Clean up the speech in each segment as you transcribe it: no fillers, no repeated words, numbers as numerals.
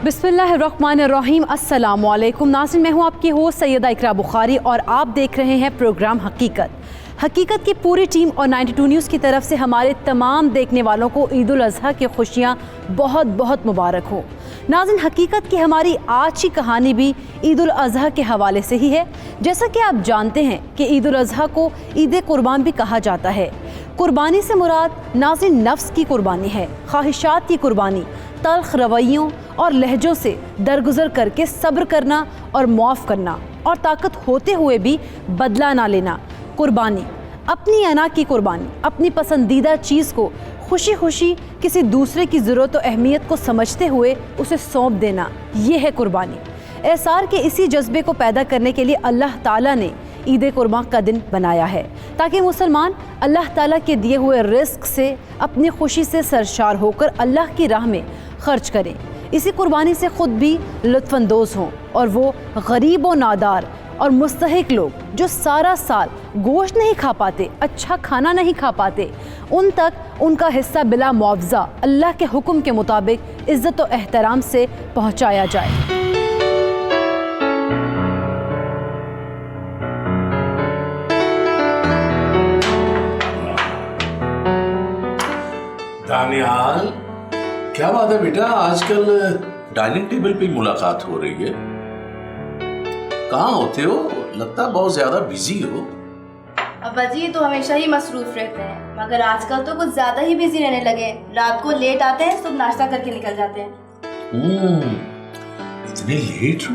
बिस्मिल्लाहिर्रहमानिर्रहीम। अस्सलामुअलैकुम नाज़रीन, मैं हूँ आपकी होस्ट सैयदा इकरा बुखारी और आप देख रहे हैं प्रोग्राम हकीकत की पूरी टीम और 92 न्यूज़ की तरफ से हमारे तमाम देखने वालों को ईद उल अज़हा की खुशियाँ बहुत बहुत मुबारक हो। नाज़रीन, हकीकत की हमारी आज की कहानी भी ईद उल अज़हा के हवाले से ही है। जैसा कि आप जानते हैं कि ईद उल अज़हा को ईद कुर्बान भी कहा जाता है। कुर्बानी से मुराद नाज़रीन नफ्स की कुर्बानी है, ख्वाहिशात की कुर्बानी, तल्ख रवैयों और लहजों से दरगुजर करके सब्र करना और मुआफ़ करना और ताकत होते हुए भी बदला ना लेना। कुर्बानी, अपनी अना की कुर्बानी, अपनी पसंदीदा चीज़ को खुशी खुशी किसी दूसरे की ज़रूरत और अहमियत को समझते हुए उसे सौंप देना, ये है कुर्बानी। एसार के इसी जज्बे को पैदा करने के लिए अल्लाह ताला ने ईद कुर्बान का दिन बनाया है ताकि मुसलमान अल्लाह ताला के दिए हुए रिस्क से अपनी खुशी से सरशार होकर अल्लाह की राह में खर्च करें। इसी कुर्बानी से ख़ुद भी लुत्फ़अंदोज़ हों और वो गरीब व नादार और मुस्तहिक लोग जो सारा साल गोश्त नहीं खा पाते, अच्छा खाना नहीं खा पाते, उन तक उनका हिस्सा बिला मुआवजा अल्लाह के हुक्म के मुताबिक इज़्ज़त व एहतराम से पहुँचाया जाए। दानियाल, क्या बात है बेटा, आजकल डाइनिंग टेबल पे मुलाकात हो रही है। कहाँ होते हो? लगता है बहुत ज्यादा बिजी हो। अब्बा जी तो हमेशा ही मसरूफ रहते हैं, मगर आजकल तो कुछ ज्यादा ही बिजी रहने लगे हैं। रात को लेट आते हैं, सुबह नाश्ता करके निकल जाते हैं। इतने लेट?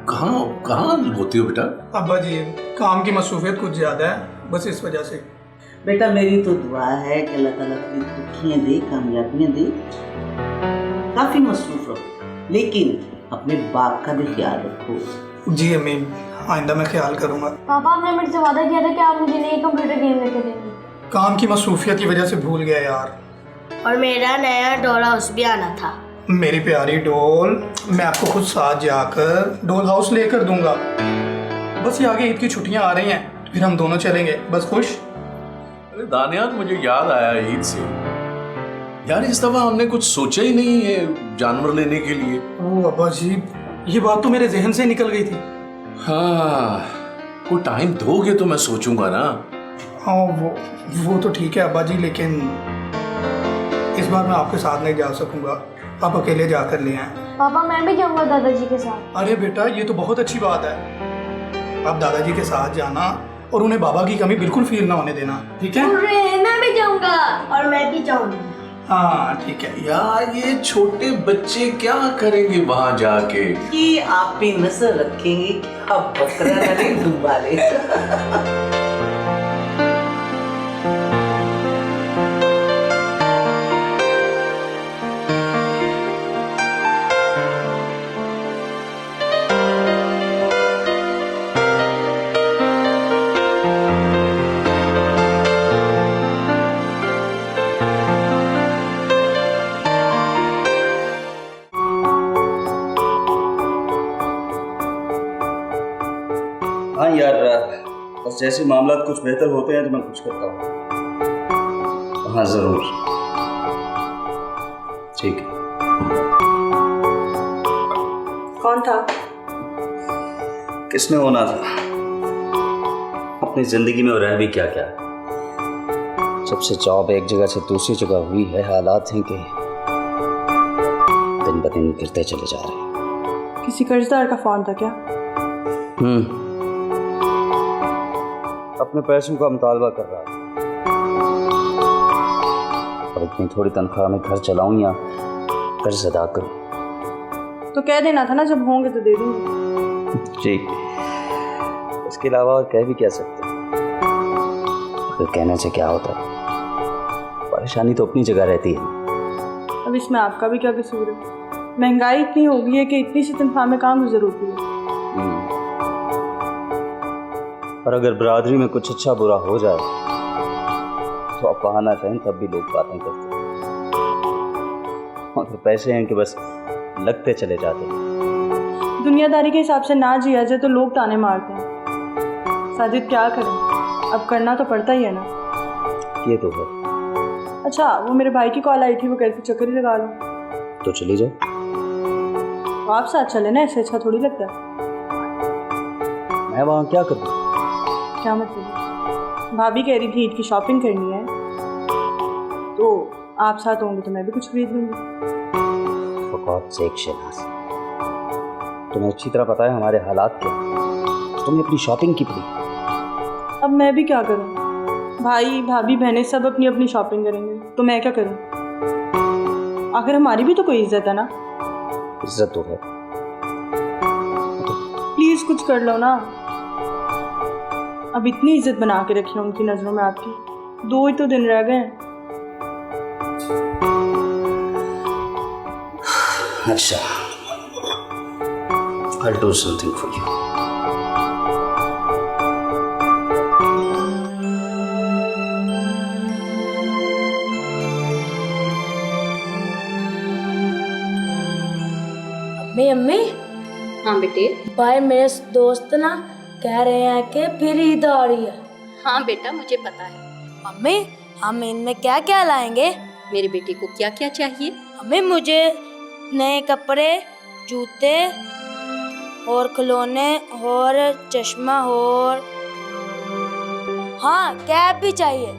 कहाँ होते हो बेटा? अब्बा जी काम की मसरूफियत कुछ ज्यादा है, बस इस वजह से। बेटा मेरी तो दुआ है कि अल्लाह ताला तुम्हें खुशियाँ दे, कामयाबियाँ दे। काफ़ी मसरूफ रहो, लेकिन अपने बाप का भी ख्याल रखो। जी अम्मी, आइंदा मैं ख्याल करूँगा। पापा, आपने मेरे से वादा किया था कि आप मुझे नई कंप्यूटर गेम लेके देंगे। काम की मसरूफियत की वजह से भूल गया यार। और मेरा नया डॉल हाउस भी आना था। मेरी प्यारी डॉल, मैं आपको खुद साथ जाकर डॉल हाउस लेकर दूंगा। बस ये आगे ईद की छुट्टियाँ आ रही हैं, फिर हम दोनों चलेंगे। बस खुश? अरे दानियाल, मुझे याद आया ईद से यार, इस दफा हमने कुछ सोचा ही नहीं है जानवर लेने के लिए। ओह अब्बा जी, ये बात तो मेरे जहन से निकल गई थी। हाँ, कोई टाइम दोगे तो मैं सोचूंगा ना। हाँ वो तो ठीक है अब्बा जी, लेकिन इस बार मैं आपके साथ नहीं जा सकूंगा। आप अकेले जाकर ले आए। पापा, मैं भी जाऊंगा दादाजी के साथ। अरे बेटा, ये तो बहुत अच्छी बात है। आप दादाजी के साथ जाना और उन्हें बाबा की कमी बिल्कुल फील ना होने देना, ठीक है? मैं भी जाऊंगा। और मैं भी जाऊंगी। हाँ ठीक है। यार ये छोटे बच्चे क्या करेंगे वहां जाके? कि आप भी नजर रखेंगे कि आप बकरा नहीं डुबा ले। हाँ यार, बस जैसे मामला कुछ बेहतर होते हैं तो मैं कुछ करता हूँ। हाँ ज़रूर, ठीक है। कौन था? किसने होना था? अपनी ज़िंदगी में रह भी क्या क्या, जब से जॉब एक जगह से दूसरी जगह हुई है, हालात हैं कि दिन ब दिन गिरते चले जा रहे हैं। किसी कर्जदार का फोन था क्या? अपने पैसों का मुतालबा कर रहा था। और इतनी थोड़ी तनख्वाह में घर चलाऊं या कर्ज अदा करूं? तो कह देना था ना, जब होंगे तो दे दूंगी। ठीक, इसके अलावा और कह भी क्या सकते? फिर कहने से क्या होता है? परेशानी तो अपनी जगह रहती है। अब इसमें आपका भी क्या कसूर है? महंगाई इतनी हो गई है कि इतनी सी तनख्वाह में काम गुजर होती है। और अगर बरादरी में कुछ अच्छा बुरा हो जाए तो आप वहाँ ना रहें तब भी लोग बातें करते हैं। और पैसे हैं कि बस लगते चले जाते हैं। दुनियादारी के हिसाब से ना जिया जाए तो लोग ताने मारते हैं। साजिद क्या करें, अब करना तो पड़ता ही है ना। ये तो है। अच्छा, वो मेरे भाई की कॉल आई थी, वो कहते चक्कर ही लगा लो। तो चली जाओ। तो आप साथ चले ना, ऐसे अच्छा थोड़ी लगता है। मैं वहाँ क्या करूँ? क्या मतलब? भाभी कह रही थी ईद की शॉपिंग करनी है, तो आप साथ होंगे तो मैं भी कुछ खरीद लूँगी। For God's sake, शहनाज, तुम्हें अच्छी तरह पता है हमारे हालात क्या हैं। तुमने अपनी शॉपिंग की पड़ी। अब मैं भी क्या करूँ? भाई भाभी बहनें सब अपनी अपनी शॉपिंग करेंगे तो मैं क्या करूँ? आखिर हमारी भी तो कोई इज्जत है ना। इज्जत तो है। प्लीज़ कुछ कर लो ना। अब इतनी इज्जत बना के रखी है उनकी नज़रों में आपकी, 2 ही तो दिन रह गए हैं। अच्छा, I'll do something for you. अम्मी हाँ बेटे। भाई मेरे दोस्त ना कह रहे हैं कि फिर ईद आ रही है। हाँ बेटा, मुझे पता है। अम्मी हम इनमें क्या क्या लाएंगे? मेरे बेटे को क्या क्या चाहिए? अम्मी मुझे नए कपड़े, जूते और खिलौने और चश्मा और हाँ कैप भी चाहिए।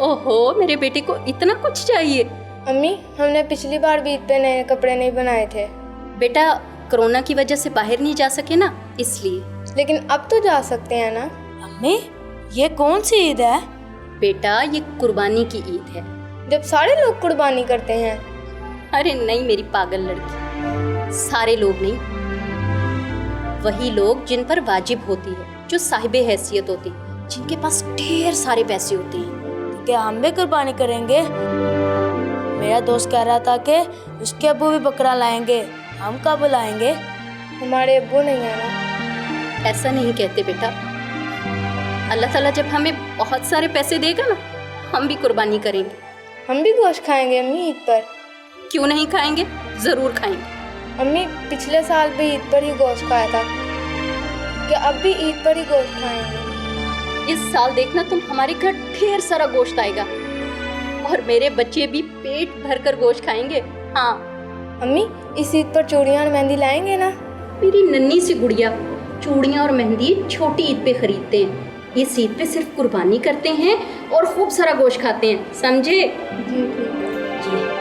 ओहो, मेरे बेटे को इतना कुछ चाहिए। अम्मी हमने पिछली बार भी ईद पे नए कपड़े नहीं बनाए थे। बेटा कोरोना की वजह से बाहर नहीं जा सके ना, इसलिए। लेकिन अब तो जा सकते हैं ना। अम्मी ये कौन सी ईद है? बेटा ये कुर्बानी की ईद है। जब सारे लोग कुर्बानी करते हैं। अरे नहीं मेरी पागल लड़की, सारे लोग नहीं, वही लोग जिन पर वाजिब होती है, जो साहिबे हैसियत होती है, जिनके पास ढेर सारे पैसे होते हैं। तो क्या हम भी कुर्बानी करेंगे? मेरा दोस्त कह रहा था कि उसके अब्बू भी बकरा लाएंगे, हम कब लाएंगे? हमारे अब्बू नहीं है ना। ऐसा नहीं कहते बेटा, अल्लाह ताला जब हमें बहुत सारे पैसे देगा ना, हम भी कुर्बानी करेंगे। हम भी गोश्त खाएंगे अम्मी ईद पर। क्यों नहीं खाएंगे, जरूर खाएंगे। अम्मी पिछले साल भी ईद पर ही गोश्त खाया था, क्या अब भी ईद पर ही गोश्त खाएंगे? इस साल देखना तुम, हमारे घर ढेर सारा गोश्त आएगा और मेरे बच्चे भी पेट भरकर गोश्त खाएंगे। हाँ अम्मी इस ईद पर चूड़ियाँ और मेहंदी लाएंगे ना? मेरी नन्ही सी गुड़िया, चूड़ियाँ और मेहंदी छोटी ईद पे खरीदते हैं, इस ईद पे सिर्फ कुर्बानी करते हैं और खूब सारा गोश्त खाते हैं, समझे? जी ठीक है। जी।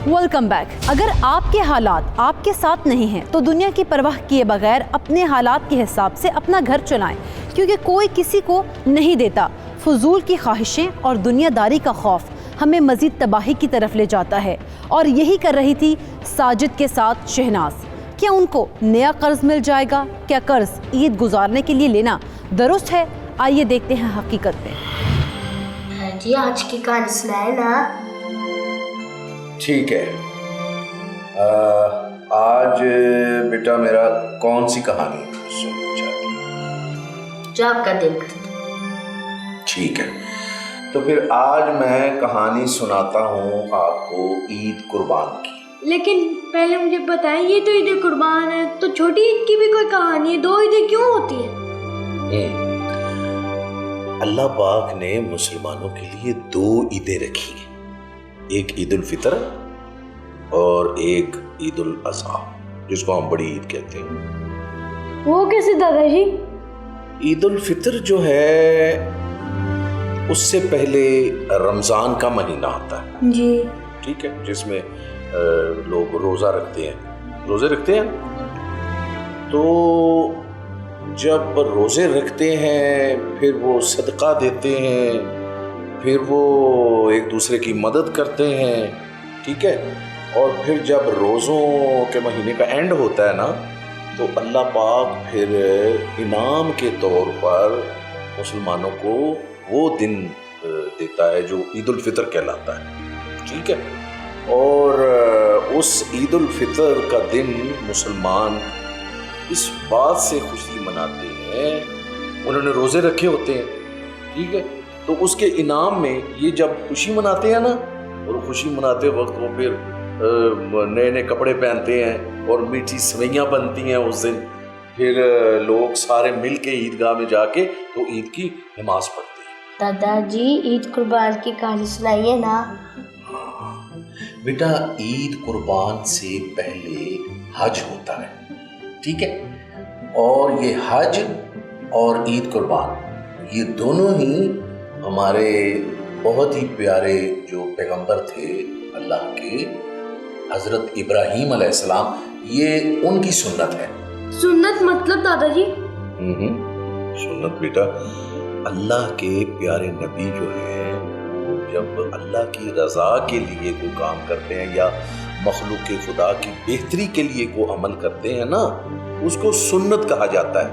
Welcome back. अगर आपके हालात आपके साथ नहीं हैं तो दुनिया की परवाह किए बगैर अपने हालात के हिसाब से अपना घर चुनाएं, क्योंकि कोई किसी को नहीं देता। फजूल की ख्वाहिशें और दुनियादारी का खौफ हमें मजीद तबाही की तरफ ले जाता है, और यही कर रही थी साजिद के साथ शहनाज। क्या उनको नया कर्ज मिल जाएगा? क्या कर्ज ईद गुजारने के लिए लेना दुरुस्त है? आइए देखते हैं हकीकत में। जी आज की कहानी सुनाए ना। ठीक है, आज बेटा मेरा कौन सी कहानी सुनना चाहती है? जो आपका दिल करे। ठीक है, तो फिर आज मैं कहानी सुनाता हूँ आपको ईद कुर्बान की। लेकिन पहले मुझे बताएं, ये तो ईद कुर्बान है, तो छोटी ईद की भी कोई कहानी है? 2 ईदें क्यों होती है? अल्लाह पाक ने मुसलमानों के लिए 2 ईदें रखी हैं, एक ईद उल फितर और एक ईद उल अज़हा, जिसको हम बड़ी ईद कहते हैं। वो कैसे दादाजी? ईद उल फितर जो है उससे पहले रमज़ान का महीना आता है जी, ठीक है, जिसमें लोग रोज़ा रखते हैं, रोज़े रखते हैं। तो जब रोज़े रखते हैं फिर वो सदका देते हैं, फिर वो एक दूसरे की मदद करते हैं, ठीक है। और फिर जब रोज़ों के महीने का एंड होता है ना, तो अल्लाह पाक फिर इनाम के तौर पर मुसलमानों को वो दिन देता है जो ईद उल फितर कहलाता है, ठीक है। और उस ईद उल फितर का दिन मुसलमान इस बात से खुशी मनाते हैं, उन्होंने रोज़े रखे होते हैं, ठीक है, तो उसके इनाम में ये जब खुशी मनाते हैं ना, और खुशी मनाते वक्त वो फिर नए नए कपड़े पहनते हैं और मीठी सवैयाँ बनती हैं उस दिन। फिर लोग सारे मिल के ईदगाह में जाके तो ईद की नमाज पढ़ते हैं। दादाजी ईद कुर्बान की कहानी सुनाइए ना। बेटा, ईद कुर्बान से पहले हज होता है, ठीक है? और ये हज और ईद कुर्बान ये दोनों ही हमारे बहुत ही प्यारे जो पैगंबर थे अल्लाह के, हजरत इब्राहीम अलैहिस्सलाम, ये उनकी सुन्नत है। सुन्नत मतलब दादाजी? सुन्नत बेटा, अल्लाह के प्यारे नबी जो है वो जब अल्लाह की रजा के लिए कोई काम करते हैं या मखलूक खुदा की बेहतरी के लिए को अमल करते हैं ना, उसको सुन्नत कहा जाता है।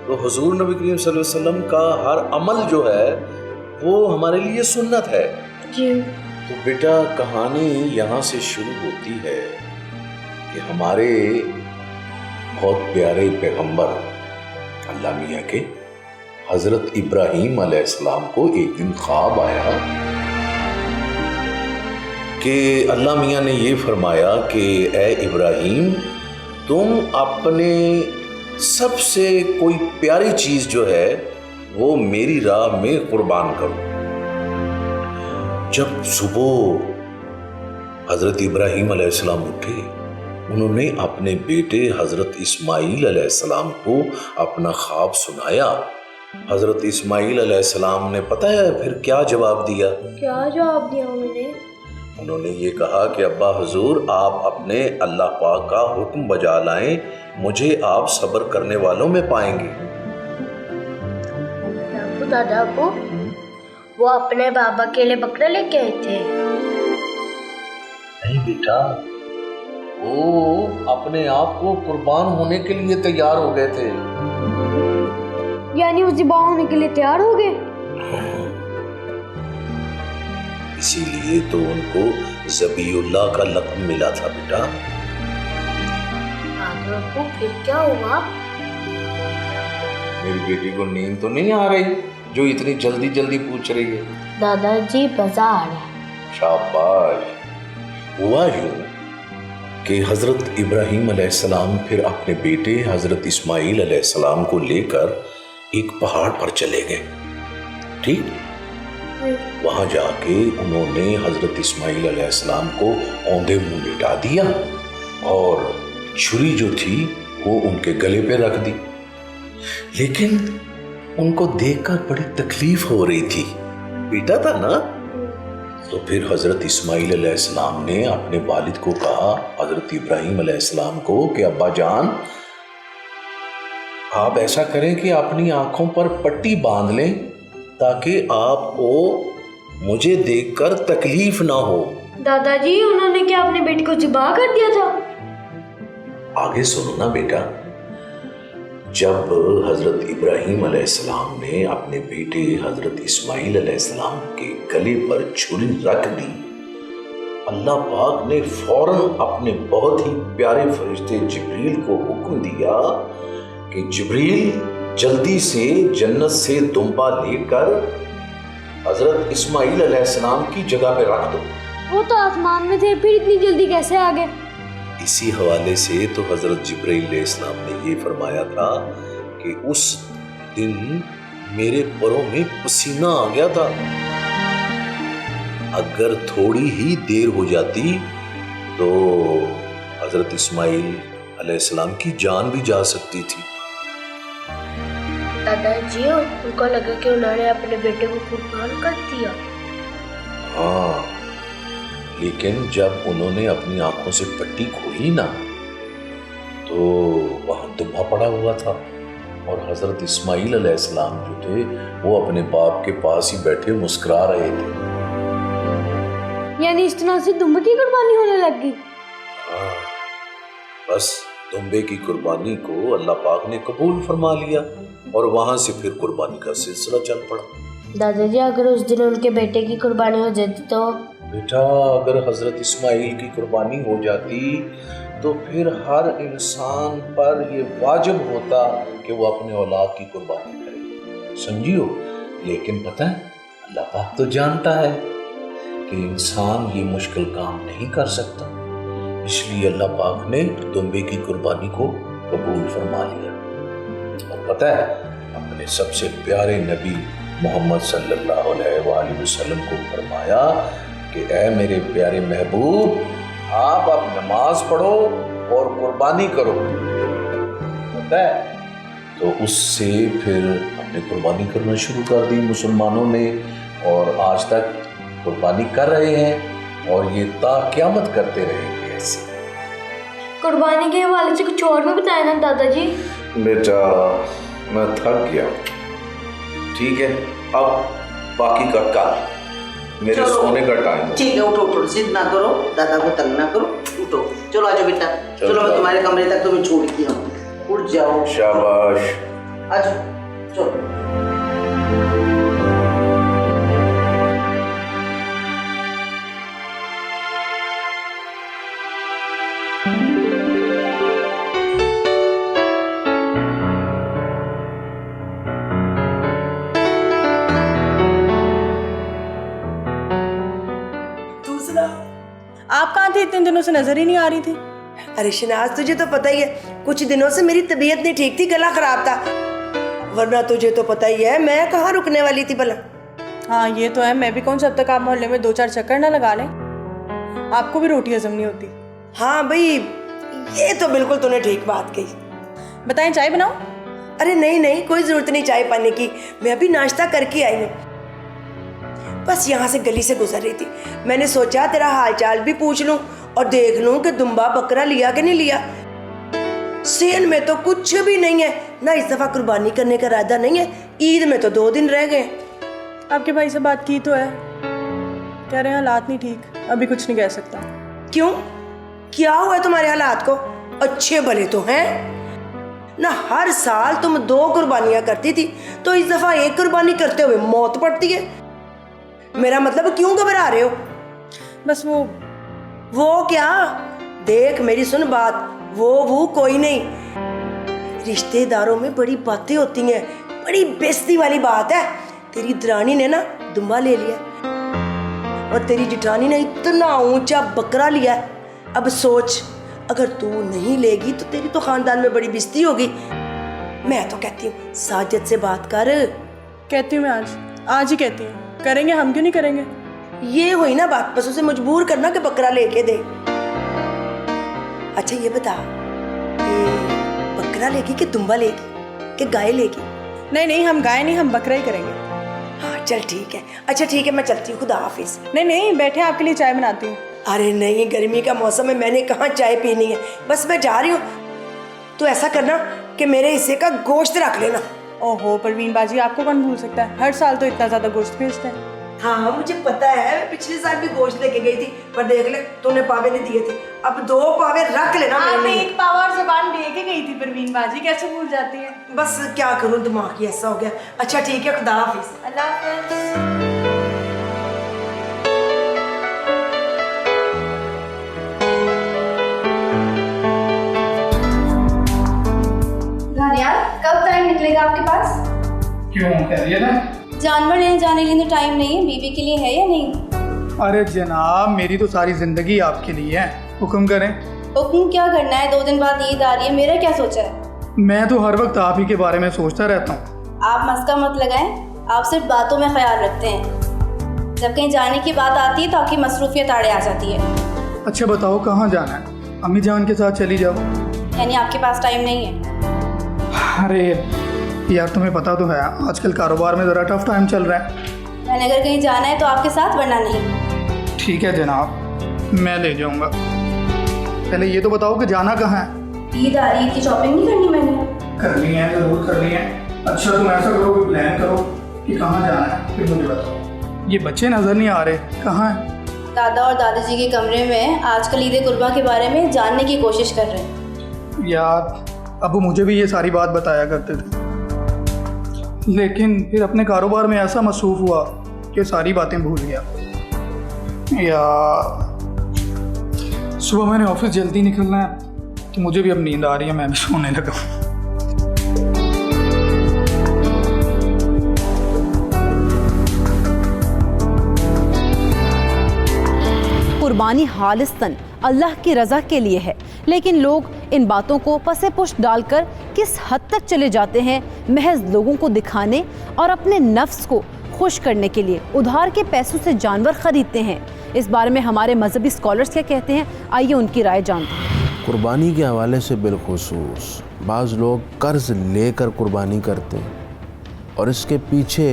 तो हुजूर नबी करीम सल्लल्लाहु अलैहि वसल्लम का हर अमल जो है वो हमारे लिए सुन्नत है जी। तो बेटा, कहानी यहाँ से शुरू होती है कि हमारे बहुत प्यारे पैगंबर अल्लाह मियाँ के हजरत इब्राहीम अलैहिस्सलाम को एक दिन ख्वाब आया कि अल्लाह मियाँ ने ये फरमाया कि ए इब्राहीम, तुम अपने सबसे कोई प्यारी चीज़ जो है वो मेरी राह में कुर्बान करो। जब सुबह हजरत इब्राहीम अलैहिस्सलाम उठे, उन्होंने अपने बेटे हजरत इस्माईल अलैहिस्सलाम को अपना ख्वाब सुनाया। हजरत इस्माईल अलैहिस्सलाम ने पता है फिर क्या जवाब दिया? क्या जवाब दिया उन्होंने ये कहा कि अब्बा हुजूर, आप अपने अल्लाह पाक का हुक्म बजा लाएं, मुझे आप सब्र करने वालों में पाएंगे। दादा को वो अपने बाबा के लिए बकरा लेके आए थे? नहीं बेटा, वो अपने आप को कुर्बान होने के लिए तैयार हो गए थे। यानी वो ज़िबा होने के लिए तैयार हो गए? इसीलिए तो उनको ज़बीउल्लाह का लक़ब मिला था बेटा। को फिर क्या हुआ? मेरी बेटी को नींद तो नहीं आ रही जो इतनी जल्दी जल्दी पूछ रही है? दादाजी बाजार। शाबाश। हुआ यूं कि हजरत इब्राहीम अलैहिस्सलाम फिर अपने बेटे हजरत इस्माईल अलैहिस्सलाम को लेकर एक पहाड़ पर चले गए, ठीक? वहां जाके उन्होंने हजरत इस्माईल अलैहिस्सलाम को औंधे मुंह लिटा दिया और छुरी जो थी वो उनके गले पे रख दी। लेकिन उनको देखकर बड़ी तकलीफ हो रही थी, बेटा था ना। तो फिर हजरत इस्माईल अलैहिस्सलाम ने अपने वालिद को कहा, हजरत इब्राहीम अलैहिस्सलाम को, कि अब्बा जान, आप ऐसा करें कि अपनी आंखों पर पट्टी बांध लें ताकि आपको मुझे देखकर तकलीफ ना हो। दादाजी, उन्होंने क्या अपने बेटे को ज़िबा कर दिया था? आगे सुनो ना बेटा। जब हजरत इब्राहीम अलैहिस्सलाम ने अपने बेटे हजरत इस्माईल अलैहिस्सलाम के गले पर छुरी रख दी, अल्लाह पाक ने फौरन अपने बहुत ही प्यारे फरिश्ते जिब्रील को हुक्म दिया कि जिब्रील, जल्दी से जन्नत से दुम्बा लेकर हजरत इस्माईल अलैहिस्सलाम की जगह पे रख दो। वो तो आसमान में थे, फिर इतनी जल्दी कैसे आ गए? इसी हवाले से तो हजरत जिब्रील अलैहिस्सलाम ने ये फरमाया था कि उस दिन मेरे पैरों में पसीना आ गया था। अगर थोड़ी ही देर हो जाती तो हजरत इस्माईल अलैहिस्सलाम की जान भी जा सकती थी। दादाजी, उनको लगा कि उन्होंने अपने बेटे को कुर्बान कर दिया। हाँ, लेकिन जब उन्होंने अपनी आंखों से पट्टी खोली ना, तो वहां दुम्बा पड़ा हुआ था और हजरत इस्माईल अलैहिस्सलाम जो थे वो अपने बाप के पास ही बैठे मुस्कुरा रहे थे। यानी इस तरह से दुम्बे की कुर्बानी होने लग गई? हाँ, बस दुम्बे की कुर्बानी को अल्लाह पाक ने कबूल फरमा लिया और वहां से फिर कुर्बानी का सिलसिला चल पड़ा। दादाजी, अगर उस दिन उनके बेटे की कुर्बानी हो जाती तो? बेटा, अगर हजरत इस्माईल की कुर्बानी हो जाती तो फिर हर इंसान पर ये वाजिब होता कि वो अपने औलाद की कुर्बानी करे, समझियो। लेकिन पता है, अल्लाह पाक तो जानता है कि इंसान ये मुश्किल काम नहीं कर सकता, इसलिए अल्लाह पाक ने दुम्बे की कुर्बानी को कबूल फरमा लिया। और पता है, अपने सबसे प्यारे नबी मोहम्मद सल्लल्लाहु अलैहि वसल्लम को फरमाया कि ए मेरे प्यारे महबूब, आप अब नमाज पढ़ो और कुर्बानी करो। पता है, तो उससे फिर हमने कुर्बानी करना शुरू कर दी मुसलमानों ने, और आज तक कुर्बानी कर रहे हैं और ये ता क़यामत करते रहेंगे ऐसे। कुर्बानी के हवाले से कुछ और भी बताया ना दादाजी। बेटा मैं थक गया, ठीक है, अब बाकी का कल, मेरे सोने का टाइम है। ठीक है, उठो उठो, जिद ना करो, दादा को तंग ना करो, उठो। चलो आजो बेटा, चलो मैं तुम्हारे कमरे तक तुम्हें छोड़ती हूँ, उठ जाओ। शाबाश। आजो चलो। आप कहाँ थे? इतने दिनों से नजर ही नहीं आ रही थी। अरे शनाज, तुझे तो पता ही है, कुछ दिनों से मेरी तबीयत नहीं ठीक थी, गला खराब था, वरना तुझे तो पता ही है मैं कहाँ रुकने वाली थी भला। हाँ ये तो है, मैं भी कौन सा अब तक आप मोहल्ले में 2-4 चक्कर ना लगा लें। आपको भी रोटी हजम नहीं होती। हाँ भाई, ये तो बिल्कुल तूने ठीक बात कही। बताएं, चाय बनाओ? अरे नहीं नहीं, कोई जरूरत नहीं चाय पाने की, मैं अभी नाश्ता करके आई हूँ। बस यहाँ से गली से गुजर रही थी, मैंने सोचा तेरा हालचाल भी पूछ लूं और देख लूं कि दुम्बा बकरा लिया कि नहीं लिया। सेल में तो कुछ भी नहीं है ना, इस दफा कुर्बानी करने का इरादा नहीं है, ईद में तो 2 दिन रह गए। आपके भाई से बात की तो है, कह रहे हैं हालात नहीं ठीक, अभी कुछ नहीं कह सकता। क्यों, क्या हुआ तुम्हारे हालात को? अच्छे भले तो हैं ना, हर साल तुम 2 कुर्बानियां करती थी, तो इस दफा 1 कुर्बानी करते हुए मौत पड़ती है। मेरा मतलब क्यों घबरा रहे हो? बस वो क्या? देख मेरी सुन बात, वो कोई नहीं, रिश्तेदारों में बड़ी बातें होती हैं, बड़ी बेइज्जती वाली बात है। तेरी दरानी ने ना दुम्बा ले लिया और तेरी जिठानी ने इतना ऊंचा बकरा लिया है। अब सोच, अगर तू नहीं लेगी तो तेरी तो खानदान में बड़ी बेइज्जती होगी। मैं तो कहती हूँ साजिद से बात कर। कहती हूँ मैं, आज ही कहती हूँ। करेंगे, हम क्यों नहीं करेंगे? ये हुई ना बात, बस उसे मजबूर करना कि बकरा लेके दे। अच्छा ये बता, बकरा लेगी कि दुम्बा लेगी कि गाय लेगी? नहीं, हम गाय नहीं, हम बकरा ही करेंगे। हाँ चल ठीक है, अच्छा ठीक है, मैं चलती हूँ, खुदा हाफिज। नहीं, बैठे, आपके लिए चाय बनाती हूँ। अरे नहीं, गर्मी का मौसम है, मैंने कहाँ चाय पीनी है, बस मैं जा रही हूँ। तो ऐसा करना कि मेरे हिस्से का गोश्त रख लेना। ओहो परवीन बाजी, आपको कौन भूल सकता है, हर साल तो इतना ज्यादा गोश्त भेजते हैं। हाँ मुझे पता है, मैं पिछले साल भी गोश्त लेके गई थी, पर देख ले तूने पावे नहीं दिए थे, अब 2 पावे रख लेना। आप 1 पावा और ज़बान दे के गई थी परवीन बाजी, कैसे भूल जाती है? बस क्या करूँ, दिमाग ही ऐसा हो गया। अच्छा ठीक है, खुदा हाफिज। अल्लाह हाफिज। कब टाइम निकलेगा आपके पास? क्यों, कह रही है ना? जानवर लेने जाने के लिए टाइम नहीं है, बीवी के लिए है या नहीं? अरे जनाब, मेरी तो सारी जिंदगी आपके लिए है, हुक्म करें। हुक्म क्या करना है, 2 दिन बाद ईद आ रही है, मेरा क्या सोचा है? मैं तो हर वक्त आप ही के बारे में सोचता रहता हूँ। आप मस्का मत लगाएं, आप सिर्फ बातों में ख्याल रखते हैं, जब कहीं जाने की बात आती है तो आपकी मसरूफियत आड़े आ जाती है। अच्छा बताओ कहाँ जाना है? अम्मी जान के साथ चली जाओ। यानी आपके पास टाइम नहीं है? अरे यार तुम्हें पता तो है, आजकल कारोबार में ज़रा टफ टाइम चल रहा है। मैंने अगर कहीं जाना है तो आपके साथ, वरना नहीं। ठीक है जनाब, मैं ले जाऊंगा। पहले ये तो बताओ कि जाना कहाँ है? ईद आ रही है, की शॉपिंग नहीं करनी मैंने? करनी है, ज़रूर करनी है। अच्छा तुम ऐसा करो कि प्लान करो कि कहाँ जाना है, फिर मुझे बताओ। ये बच्चे नज़र नहीं आ रहे, कहाँ हैं? दादा और दादाजी के कमरे में आजकल ईद कुर्बा के बारे में जानने की कोशिश कर रहे हैं। यार अबू मुझे भी ये सारी बात बताया करते थे, लेकिन फिर अपने कारोबार में ऐसा मसरूफ़ हुआ कि सारी बातें भूल गया। यार सुबह मैंने ऑफिस जल्दी निकलना है, तो मुझे भी अब नींद आ रही है, मैं भी सोने लगा। कुर्बानी खालिस्तन अल्लाह की रज़ा के लिए है, लेकिन लोग इन बातों को पसे पुष्ट डालकर किस हद तक चले जाते हैं महज लोगों को दिखाने और अपने नफ्स को खुश करने के लिए उधार के पैसों से जानवर खरीदते हैं। इस बारे में हमारे मजहबी स्कॉलर्स क्या कहते हैं, आइए उनकी राय जानते हैं। कुर्बानी के हवाले से बिलखुसूस बाज़ लोग कर्ज लेकर कुर्बानी करते हैं और इसके पीछे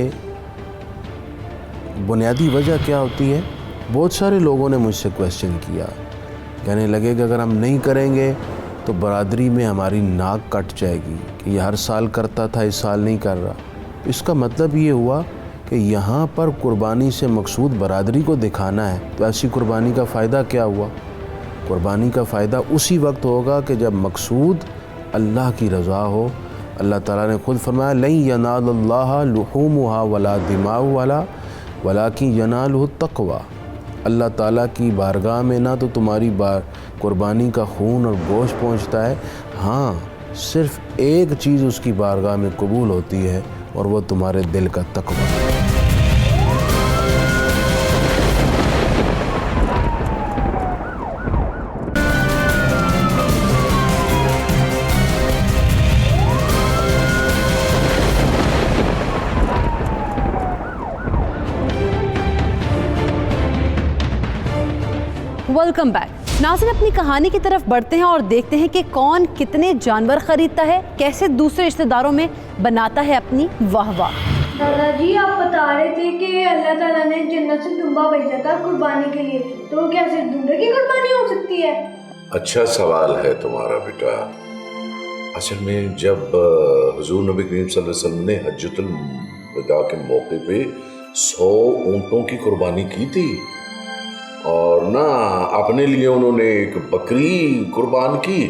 बुनियादी वजह क्या होती है। बहुत सारे लोगों ने मुझसे क्वेश्चन किया, कहने लगे कि अगर हम नहीं करेंगे तो बरादरी में हमारी नाक कट जाएगी कि ये हर साल करता था इस साल नहीं कर रहा। इसका मतलब ये हुआ कि यहाँ पर कुर्बानी से मकसूद बरादरी को दिखाना है, तो ऐसी कुर्बानी का फ़ायदा क्या हुआ। कुर्बानी का फ़ायदा उसी वक्त होगा कि जब मकसूद अल्लाह की रज़ा हो। अल्लाह ताला ने खुद फरमाया लन यनालल्लाह लुहूमुहा वला दिमाउहा वलाकिन यनालुहु तक़वा। अल्लाह ताला की बारगाह में ना तो तुम्हारी कुर्बानी का खून और गोश्त पहुँचता है, हाँ सिर्फ़ एक चीज़ उसकी बारगाह में कबूल होती है और वो तुम्हारे दिल का तक़वा। Welcome back. नाज़रीन, अपनी कहानी की तरफ बढ़ते हैं और देखते हैं कि कौन कितने जानवर खरीदता है, कैसे दूसरे रिश्तेदारों में बनाता है अपनी वाह-वाह। दादाजी, आप बता रहे थे कि अल्लाह ताला ने जन्नत से दुम्बा भेजा था कुर्बानी के लिए, तो क्या सिर्फ दुम्बे की कुर्बानी हो सकती है? अच्छा सवाल है तुम्हारा बेटा। असल में जब हुजूर नबी करीम सल्लल्लाहु अलैहि वसल्लम ने हज्जतुल वदा के मौके पे 100 ऊँटों की कुर्बानी की थी और ना अपने लिए उन्होंने एक बकरी कुर्बान की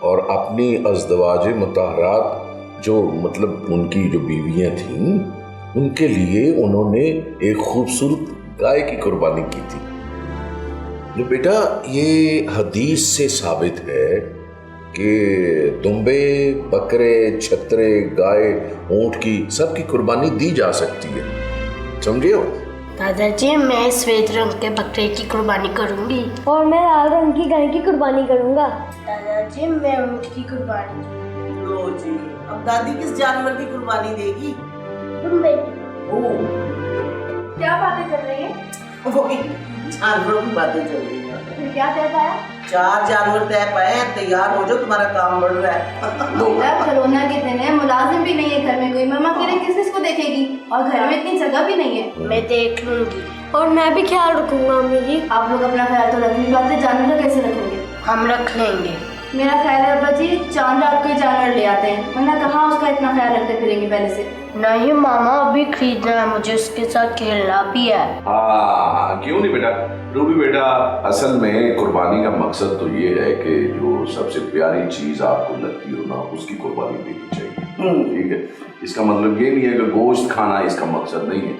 और अपनी अज़दवाज मुतहरात जो मतलब उनकी जो बीवियां थीं उनके लिए उन्होंने एक खूबसूरत गाय की कुर्बानी की थी। तो बेटा ये हदीस से साबित है कि दुम्बे, बकरे, छतरे, गाय, ऊँट की सबकी कुर्बानी दी जा सकती है, समझे हो? दादाजी, मैं श्वेत रंग के बकरे की कुर्बानी करूंगी। और मैं लाल रंग की गाय की कुर्बानी करूंगा। दादाजी, मैं ऊँट की कुर्बानी। लो जी, अब दादी किस जानवर की कुर्बानी देगी? दुम्बे। ओह, क्या बातें कर रही है? वही जानवरों की बातें चल रही है। फिर क्या तय पाया? 4 जानवर तय पाए हैं, तैयार हो जाओ, तुम्हारा काम बढ़ रहा है। बेटा, कोरोना के दिन है, मुलाजिम भी नहीं है घर में कोई, मम्मा कह रही किस को देखेगी और घर में इतनी जगह भी नहीं है। मैं देख लूंगी और मैं भी ख्याल रखूंगा अम्मी जी। आप लोग अपना ख्याल तो रखनी, बात है जानवर का कैसे रखेंगे? हम रख लेंगे। मेरा ख्याल है अब्बा जी, चांद रात को जानवर ले आते हैं, वरना कहाँ उसका इतना ख्याल रखते फिरेंगे पहले से। नहीं मामा, अभी खरीदना है मुझे, उसके साथ खेलना भी है। हाँ, क्यों नहीं बेटा। रूबी बेटा, असल में कुर्बानी का मकसद तो ये है कि जो सबसे प्यारी चीज आपको लगती हो ना उसकी कुर्बानी देनी चाहिए, ठीक है। इसका मतलब ये नहीं है कि गोश्त खाना इसका मकसद नहीं है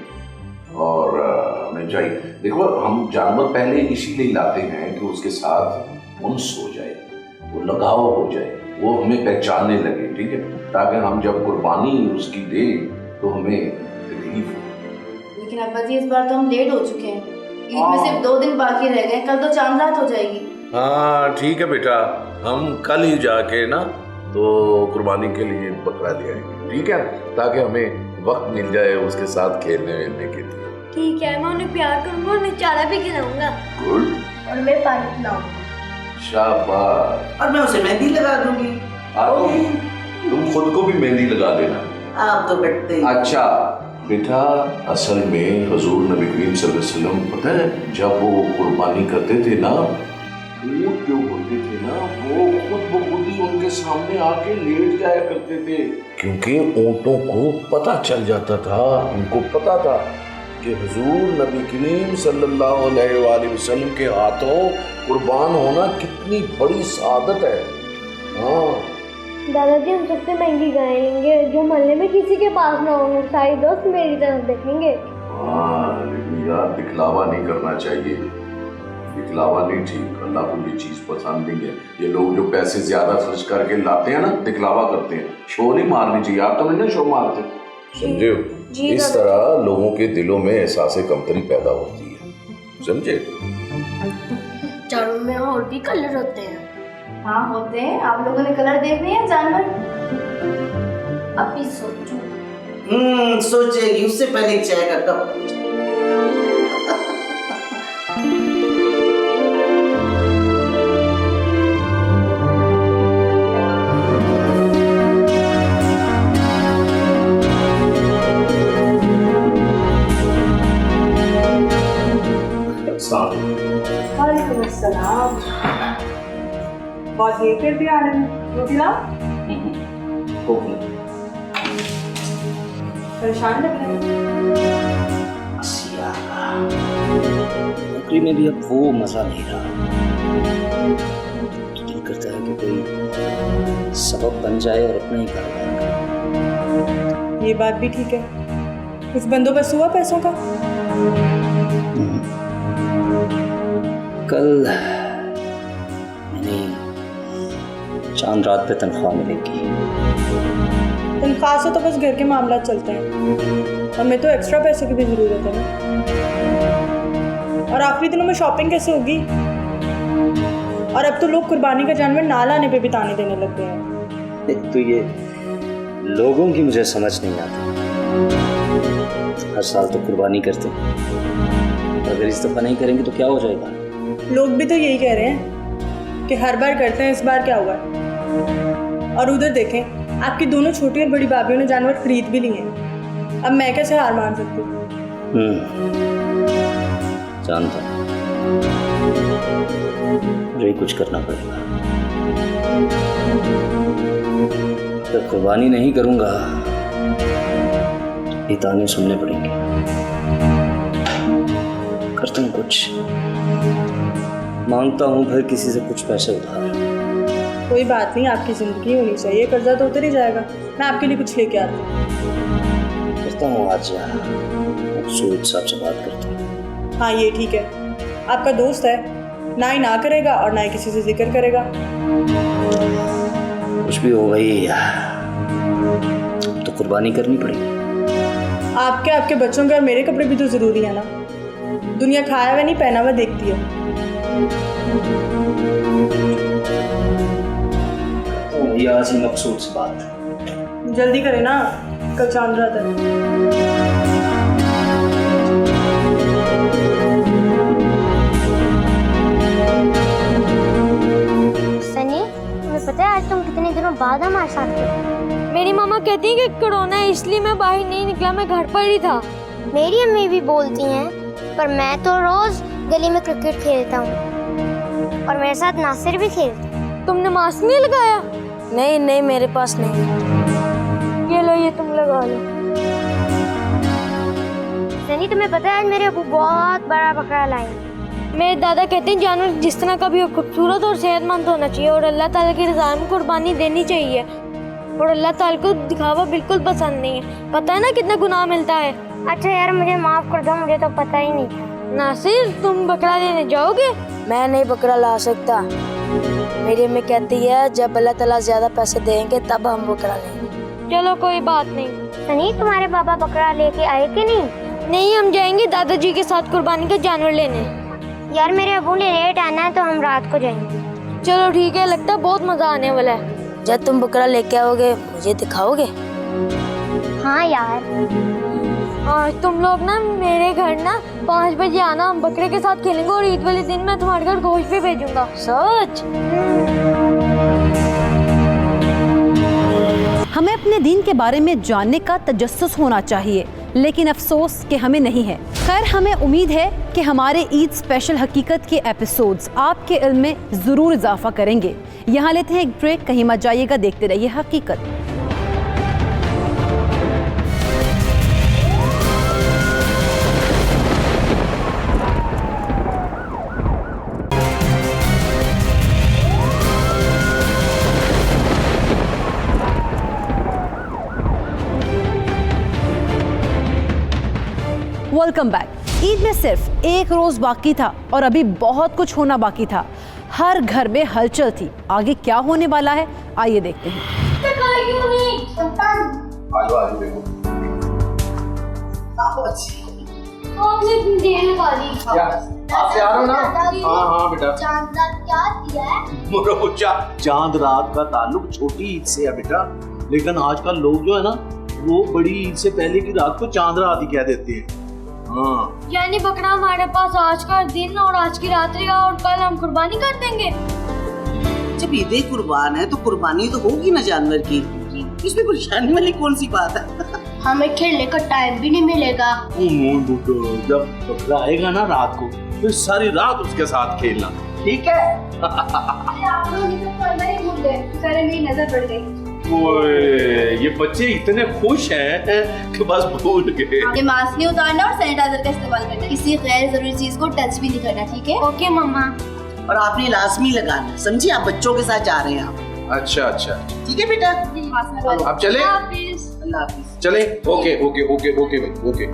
और हमें चाहिए। देखो, हम जानवर पहले इसीलिए लाते हैं कि उसके साथ उन्स हो जाए, वो लगाव हो जाए, वो हमें पहचानने लगे, ठीक है, ताकि हम जब कुर्बानी उसकी दें तो हमें तकलीफ हो। लेकिन अब्बा जी, इस बार तो हम लेट हो चुके हैं, ईद में सिर्फ 2 दिन बाकी रह गए, कल तो चांद रात हो जाएगी। हाँ ठीक है बेटा, हम कल ही जाके ना तो कुर्बानी के लिए बकरा ले आएंगे, ठीक है, ताकि हमें वक्त मिल जाए उसके साथ खेलने वेलने के लिए। ठीक है, मैं उन्हें प्यार करूंगा, उन्हें चारा भी खिलाऊंगा। गुड। और मैं पानी पिलाऊंगा। शाबाश। और मैं उसे मेहंदी लगा दूंगी। तुम खुद को भी मेहंदी लगा देना। आप तो बैठते ही। अच्छा बेटा, असल में हुजूर नबी करीम सल्लल्लाहु अलैहि वसल्लम पता है जब वो कुर्बानी करते थे ना, ऊँट जो होते थे ना वो खुद ब खुद ही उनके सामने आके लेट जाया करते थे, क्योंकि ऊँटों को पता चल जाता था, उनको पता था कि हुजूर नबी करीम सल्लल्लाहु अलैहि वसल्लम के हाथों कुर्बान होना कितनी बड़ी सादत है। हाँ दादाजी, हम सबसे महंगी गाय लेंगे जो मोहल्ले में किसी के पास ना होंगे, सारे दोस्त मेरी तरफ देखेंगे। हाँ, लेकिन यार दिखलावा नहीं करना चाहिए, दिखलावा नहीं ठीक। अल्लाह को ये चीज़ पसंद नहीं है। ये लोग जो पैसे ज्यादा खर्च करके लाते हैं ना, दिखलावा करते हैं। शो नहीं मारनी चाहिए। आप तो नहीं ना शो मारते, समझे हो? इस तरह लोगों के दिलों में एहसास कमतरी पैदा होती है, समझे? जानवर में और भी कलर होते हैं। हाँ होते हैं। आप लोगों ने कलर देखे हैं जानवर? अभी सोचो। सोचेगी, उससे पहले एक चाय का कप पूछ। वालेकुम अस्सलाम। बहुत देर फिर भी आ रहे हैं। रोटी लाओ। परेशान लग रहे हैं। नौकरी में भी अब वो मजा नहीं रहा। दिल करता है कि कोई सबब बन जाए और अपना ही कारोबार करे। ये बात भी ठीक है। कुछ बंदोबस्त हुआ पैसों का? कल मैंने चांद रात पे तनख्वाह मिलेगी। तनख्वाह से तो बस घर के मामला चलते हैं, हमें तो एक्स्ट्रा पैसे की भी ज़रूरत है ना। और आखिरी दिनों में शॉपिंग कैसे होगी? और अब तो लोग कुर्बानी का जानवर ना लाने पे भी ताने देने लग गए हैं। एक तो ये लोगों की मुझे समझ नहीं आती। हर साल तो कुर्बानी करते हैं, अगर इस दफ़ा नहीं करेंगे तो क्या हो जाएगा? लोग भी तो यही कह रहे हैं कि हर बार करते हैं, इस बार क्या हुआ? और उधर देखें, आपकी दोनों छोटी और बड़ी भाभियों ने जानवर खरीद भी लिए हैं। अब मैं कैसे हार मान सकती हूँ? जानता हूँ, मुझे कुछ करना पड़ेगा। जब कुर्बानी नहीं करूँगा तो ये ताने सुनने पड़ेंगे। करता हूँ कुछ, मांगता हूँ फिर किसी से कुछ पैसे उधार। कोई बात नहीं, आपकी ज़िंदगी होनी चाहिए, कर्जा तो उतर ही जाएगा। मैं आपके लिए कुछ लेके आती हूँ। करता हूँ आज सूरज साहब से बात करता हूँ। हाँ ये ठीक है, आपका दोस्त है, ना ही ना करेगा और ना ही किसी से जिक्र करेगा। कुछ भी हो गई तो कुर्बानी करनी पड़ेगी। आपके बच्चों के और मेरे कपड़े भी तो ज़रूरी है ना। दुनिया खाया हुआ नहीं पहना हुआ देखती है। तो आज ही मकसूद से बात जल्दी करें ना, कल चांद रात है। सनी, तुम्हें पता है आज तुम कितने दिनों बाद हमारे साथ थे? मेरी मामा कहती है कि कोरोना है इसलिए मैं बाहर नहीं निकला, मैं घर पर ही था। मेरी अम्मी भी बोलती हैं, पर मैं तो रोज गली में क्रिकेट खेलता हूँ और मेरे साथ नासिर भी खेलता। तुमने मास्क नहीं लगाया? नहीं नहीं, मेरे पास नहीं। ये लो, ये तुम लगा लो। सनी, तुम्हें पता है आज मेरे अबू बहुत बड़ा बकरा लाए। मेरे दादा कहते हैं जानवर जिस तरह का भी हो खूबसूरत और सेहतमंद होना चाहिए और अल्लाह ताला की रज़ा में कुर्बानी देनी चाहिए। और अल्लाह ताला को दिखावा बिल्कुल पसंद नहीं है। पता है ना कितना गुनाह मिलता है। अच्छा यार, मुझे माफ कर दो, मुझे तो पता ही नहीं था। नासिर, तुम बकरा लेने जाओगे? मैं नहीं बकरा ला सकता। मेरी अम्मी कहती है जब अल्लाह ताला ज्यादा पैसे देंगे तब हम बकरा लेंगे। चलो कोई बात नहीं। सनी, तुम्हारे पापा बकरा लेके आए कि नहीं? नहीं, हम जाएंगे दादाजी के साथ कुर्बानी का जानवर लेने। यार मेरे अबू ने लेट आना है तो हम रात को जाएंगे। चलो ठीक है, लगता है बहुत मजा आने वाला है। जब तुम बकरा लेके आओगे मुझे दिखाओगे? हाँ यार। और तुम लोग ना मेरे घर ना 5 बजे आना, हम बकरे के साथ खेलेंगे और ईद वाले दिन मैं तुम्हारे घर गोश्त भी भेजूंगा। सच? हमें अपने दीन के बारे में जानने का तजस्सुस होना चाहिए, लेकिन अफसोस कि हमें नहीं है। खैर, हमें उम्मीद है कि हमारे ईद स्पेशल हकीकत के एपिसोड्स आपके इल्म में ज़रूर इजाफा करेंगे। यहाँ लेते हैं एक ब्रेक, कहीं मत जाइएगा, देखते रहिए हकीकत। Welcome back. ईद में सिर्फ एक रोज बाकी था और अभी बहुत कुछ होना बाकी था। हर घर में हलचल थी। आगे क्या होने वाला है, आइए देखते हैं। आपने इतनी देर लगा दी। आप तैयार हो ना? हाँ बेटा। चांद रात क्या दिया है? चांद रात का ताल्लुक छोटी ईद से है बेटा, लेकिन आजकल लोग जो है ना वो बड़ी ईद से पहले की रात को चांद रात ही कह देते हैं। हाँ, यानी बकरा हमारे पास आज का दिन और आज की रात रहेगा और कल हम कुर्बानी कर देंगे। जब ईद कुर्बान है तो कुर्बानी तो होगी ना जानवर की, इसमें परेशानी वाली कौन सी बात है? हमें खेलने का टाइम भी नहीं मिलेगा। जब बकरा आएगा ना रात को फिर सारी रात उसके साथ खेलना, ठीक है? आप लोग ये सब करना ही भूल गए, सारे मेरी नजर पड़ गई। ओए, ये बच्चे इतने खुश हैं कि बस भूल गए। ये मास्क नहीं उतारना और सैनिटाइजर का इस्तेमाल करना, किसी गैर जरूरी चीज को टच भी नहीं करना, ठीक है? ओके मम्मा। और आपने लाजमी लगाना, समझिए? आप बच्चों के साथ जा रहे हैं आप। अच्छा, ठीक है बेटा, आप चले? अल्लाह हाफिज। चले? Okay okay okay okay okay.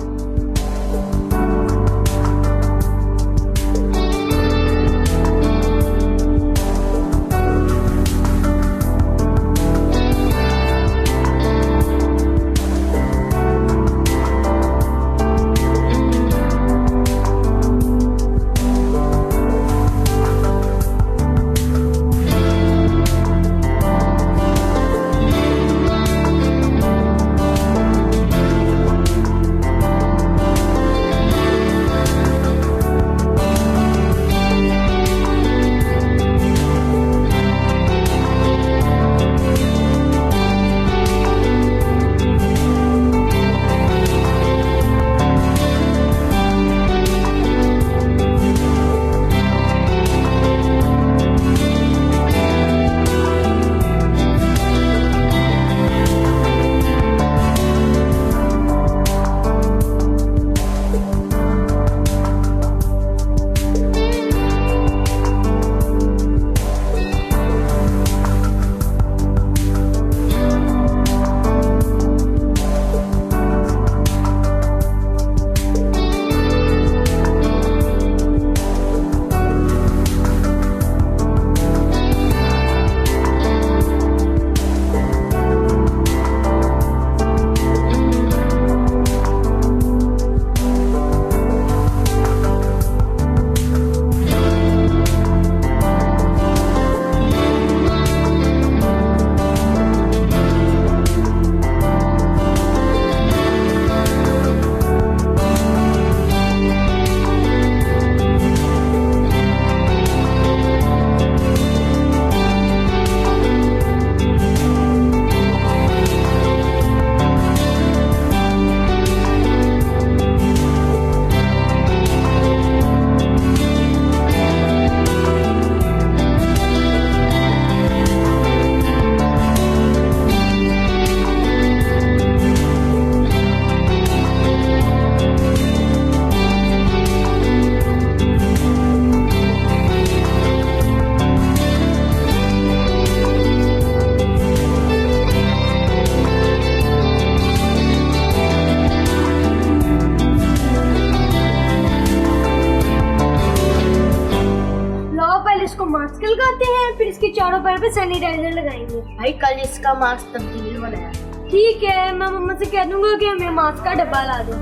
फिर इसके चारों पैर पे सैनिटाइजर लगाएंगे। भाई कल इसका मास्क तब्दील होना है। ठीक है, मैं मम्मा से कह दूंगा कि हमें मास्क का डब्बा ला दो।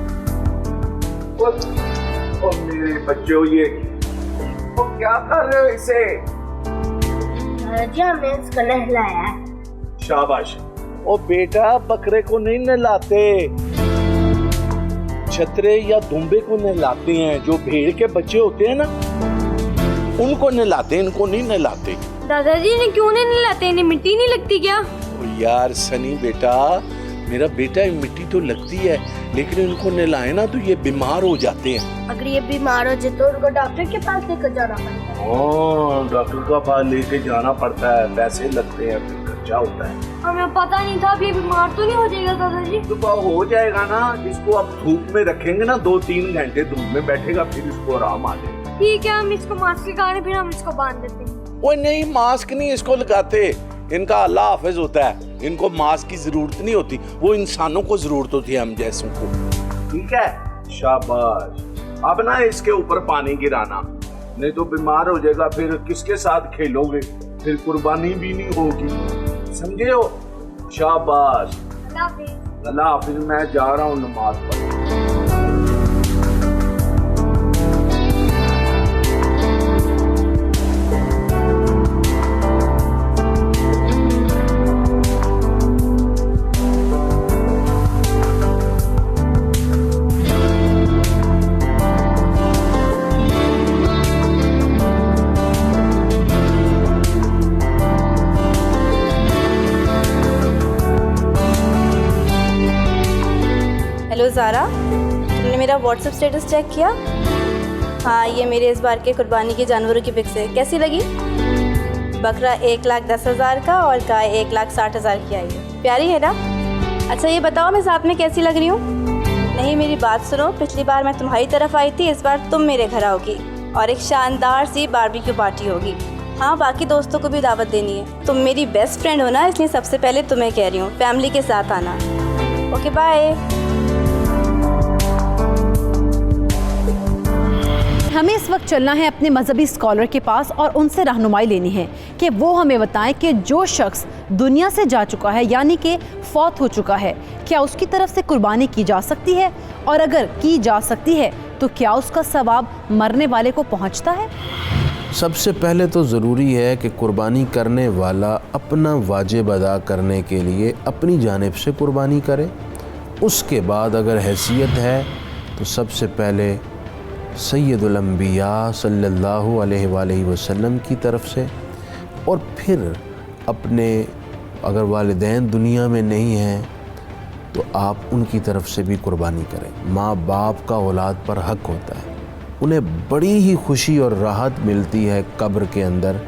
ओ मेरे बच्चों, ये तो क्या कर रहे हो इसे? जी हमने इसको नहलाया है। शाबाश। ओ बेटा, बकरे को नहीं नहलाते, छतरे या दुम्बे को नहलाते हैं। जो भेड़ के बच्चे होते हैं ना, उनको नहलाते, इनको नहीं नहलाते। दादाजी ने क्यों नहीं नहलाते? इन्हें मिट्टी नहीं लगती क्या? ओ यार सनी बेटा, मेरा बेटा मिट्टी तो लगती है, लेकिन इनको नहलाए ना तो ये बीमार हो जाते हैं। अगर ये बीमार हो जाए तो उनको डॉक्टर के पास लेकर जाना पड़ता है। डॉक्टर का पास लेके जाना पड़ता है, पैसे लगते हैं, फिर खर्चा होता है। हमें पता नहीं था, अब ये बीमार तो नहीं हो जाएगा दादाजी? तो हो जाएगा ना। इसको अब धूप में रखेंगे ना, 2-3 घंटे धूप में बैठेगा, फिर इसको आराम आ जाएगा। ठीक है, हम इसको मास्क लगा रहे, फिर हम इसको बांध देते हैं। वो नहीं, मास्क नहीं इसको लगाते, इनका अल्लाह हाफिज होता है, इनको मास्क की जरूरत नहीं होती, वो इंसानों को जरूरत होती है, हम जैसों को। ठीक है, शाबाश। अब ना इसके ऊपर पानी गिराना, नहीं तो बीमार हो जाएगा, फिर किसके साथ खेलोगे, फिर कुर्बानी भी नहीं होगी, समझे हो? शाबाश, अल्लाह हाफिज। अल्लाह हाफिज। मैं जा रहा हूँ नमाज पढ़ने। हेलो ज़ारा, तुमने मेरा व्हाट्सएप स्टेटस चेक किया? हाँ, ये मेरे इस बार के कुर्बानी के जानवरों की पिक्स है, कैसी लगी? बकरा 1,10,000 का और गाय 1,60,000 की आई है, प्यारी है ना? अच्छा ये बताओ मैं साथ में कैसी लग रही हूँ? नहीं मेरी बात सुनो, पिछली बार मैं तुम्हारी तरफ आई थी, इस बार तुम मेरे घर आओगी और एक शानदार सी बारबेक्यू पार्टी होगी। हाँ, बाकी दोस्तों को भी दावत देनी है। तुम मेरी बेस्ट फ्रेंड हो ना, इसलिए सबसे पहले तुम्हें कह रही हूँ, फैमिली के साथ आना। Okay bye. हमें इस वक्त चलना है अपने मजहबी स्कॉलर के पास और उनसे रहनुमाई लेनी है कि वो हमें बताएं कि जो शख्स दुनिया से जा चुका है यानी कि फौत हो चुका है, क्या उसकी तरफ से कुर्बानी की जा सकती है, और अगर की जा सकती है तो क्या उसका सवाब मरने वाले को पहुंचता है? सबसे पहले तो ज़रूरी है कि कुर्बानी करने वाला अपना वाजिब अदा करने के लिए अपनी जानिब से कुर्बानी करे। उसके बाद अगर हैसियत है तो सबसे पहले सैयदुल अंबिया सल्लल्लाहु अलैहि वसल्लम की तरफ से, और फिर अपने अगर वालिदैन दुनिया में नहीं हैं तो आप उनकी तरफ से भी कुर्बानी करें। माँ बाप का औलाद पर हक होता है, उन्हें बड़ी ही खुशी और राहत मिलती है कब्र के अंदर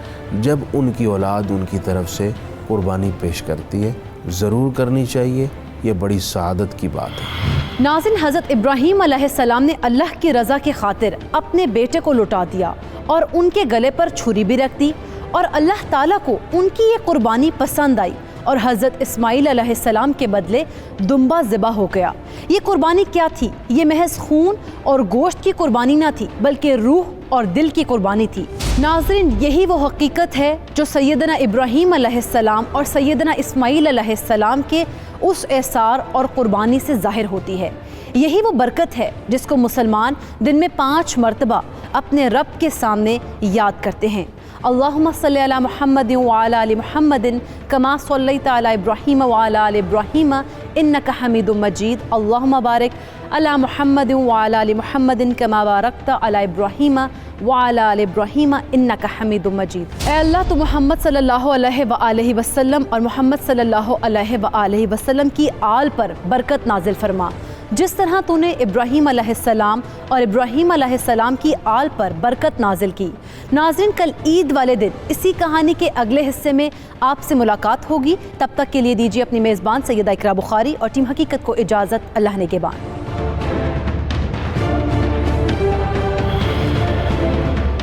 जब उनकी औलाद उनकी तरफ से कुर्बानी पेश करती है। ज़रूर करनी चाहिए, ये बड़ी सआदत की बात है। नाज़रीन, हज़रत इब्राहीम अलैहिस्सलाम ने अल्लाह की रज़ा की खातिर अपने बेटे को लौटा दिया और उनके गले पर छुरी भी रख दी, और अल्लाह ताला को उनकी ये कुर्बानी पसंद आई और हज़रत इस्माईल अलैहिस्सलाम के बदले दुम्बा ज़िबा हो गया। ये कुर्बानी क्या थी? ये महज खून और गोश्त की कुर्बानी ना थी, बल्कि रूह और दिल की कुर्बानी थी। नाज़रीन, यही वो हकीकत है जो सैयदना इब्राहीम अलैहिस्सलाम और सैयदना इस्माईल अलैहिस्सलाम के उस एसार और कुर्बानी से ज़ाहिर होती है। यही वो बरकत है जिसको मुसलमान दिन में 5 मरतबा अपने रब के सामने याद करते हैं। अल्लाहुम्मा सल्ली अला मुहम्मदिन व अला आलि मुहम्मदिन कमा सल्लैता अला इब्राहीम व अला आलि इब्राहीम इन्नका हमीदुम मजीद। अल्लाहुम्मा बारिक अला मुहम्मदिन व अला आलि मुहम्मदिन कमा बारकता अला इब्राहीम व अला आलि इब्राहीम इन्नका हमीदुम मजीद। ऐ अल्लाह, तो मोहम्मद सल्लल्लाहु अलैहि वसल्लम और मोहम्मद सल्लल्लाहु अलैहि वसल्लम की आल पर बरकत नाजिल फरमा, जिस तरह तूने इब्राहीम अलैहिस्सलाम और इब्राहीम अलैहिस्सलाम की आल पर बरकत नाजिल की। नाज़रीन, कल ईद वाले दिन इसी कहानी के अगले हिस्से में आपसे मुलाकात होगी। तब तक के लिए दीजिए अपनी मेज़बान सैयदा इकरा बुखारी और टीम हकीकत को इजाज़त। अल्लाह ने के बाद।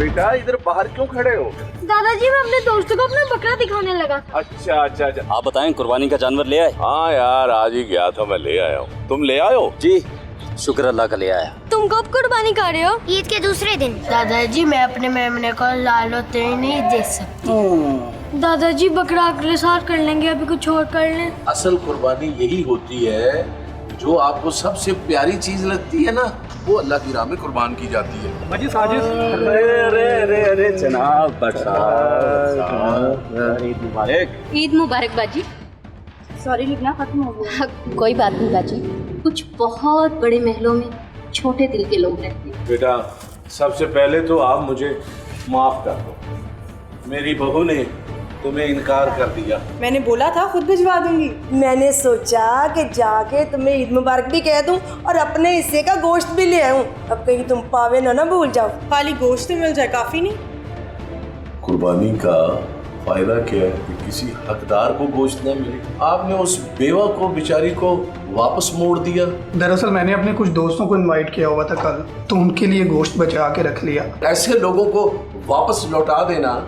बेटा इधर बाहर क्यों खड़े हो? दादाजी, मैं अपने दोस्तों को अपना बकरा दिखाने लगा। अच्छा अच्छा अच्छा। आप बताएं, कुर्बानी का जानवर ले आए? हाँ यार, आज ही गया था, मैं ले आया हूँ। तुम ले आए हो? जी, शुक्र अल्लाह का ले आया। तुम कब कुर्बानी कर रहे हो? ईद के दूसरे दिन। दादाजी, मैं अपने मेमने को लाल होते ही नहीं देख सकती। दादाजी, बकरा अगले साल कर लेंगे, अभी कुछ और कर लें। असल कुर्बानी यही होती है, जो आपको सबसे प्यारी चीज लगती है ना, वो अल्लाह की राह में कुर्बान की जाती है। अरे जनाब, ईद मुबारक। ईद मुबारक बाजी। सॉरी लिखना खत्म हो गया। कोई बात नहीं बाजी, कुछ बहुत बड़े महलों में छोटे दिल के लोग रहते हैं। बेटा, सबसे पहले तो आप मुझे माफ कर दो, मेरी बहू ने तुम्हें इनकार कर दिया। मैंने बोला था खुद भिजवा दूंगी। मैंने सोचा कि जाके तुम्हें ईद मुबारक भी कह दूं और अपने हिस्से का गोश्त भी ले आऊं। अब कहीं तुम पावे ना भूल जाओ। खाली गोश्त मिल जाए काफी नहीं। कुर्बानी का फायदा क्या है कि किसी हकदार को गोश्त न मिले। आपने उस बेवा को, बेचारी को वापस मोड़ दिया। दरअसल मैंने अपने कुछ दोस्तों को इनवाइट किया हुआ था कल, तो उनके लिए गोश्त बचा के रख लिया। ऐसे लोगों को वापस लौटा देना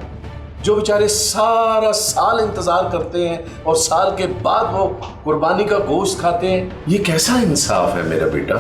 जो बेचारे सारा साल इंतजार करते हैं और साल के बाद वो कुर्बानी का गोश्त खाते हैं, ये कैसा इंसाफ है मेरा बेटा?